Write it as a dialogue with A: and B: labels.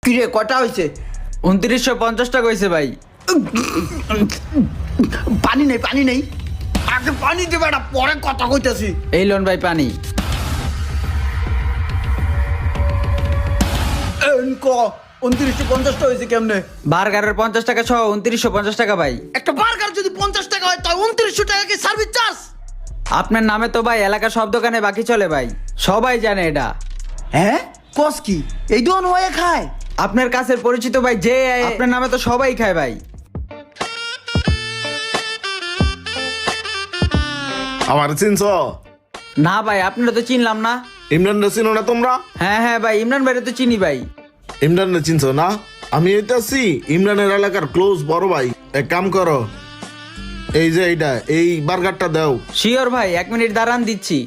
A: কিরে কটা হয়েছে?
B: 2950 টাকা হয়েছে ভাই।
A: পানি নেই পানি নেই, আগে পানি দেবে না, পরে কথা কইতাছি।
B: এই লোন ভাই পানি।
A: ক 2950 হয়েছে কেমনে?
B: বার্গারের 50 টাকা সহ 2950 টাকা ভাই।
A: একটা বার্গার যদি 50 টাকা হয় তাই 2900 টাকা কি সার্ভিস চার্জ?
B: আপনার নামে তো ভাই এলাকার সব দোকানে বাকি চলে ভাই, সবাই জানে এটা।
A: হ্যাঁ কস কি এই দোকান হয়ে খায়?
B: আপনার কাছের পরিচিত ভাই যে আপনার নামে তো সবাই খায় ভাই।
C: আমার চিনছ?
B: না ভাই আপনারা তো চিনলাম না।
C: ইমরান চিনো না তোমরা?
B: হ্যাঁ হ্যাঁ ভাই, ইমরান ভাইরে তো চিনি ভাই।
C: ইমরান চিনছ না? আমি এইটাছি ইমরানের এলাকার ক্লোজ বড় ভাই। এক কাম করো, এই যে এইটা এই বার্গারটা দাও।
B: শিওর ভাই, 1 মিনিট দাঁড়ান দিচ্ছি।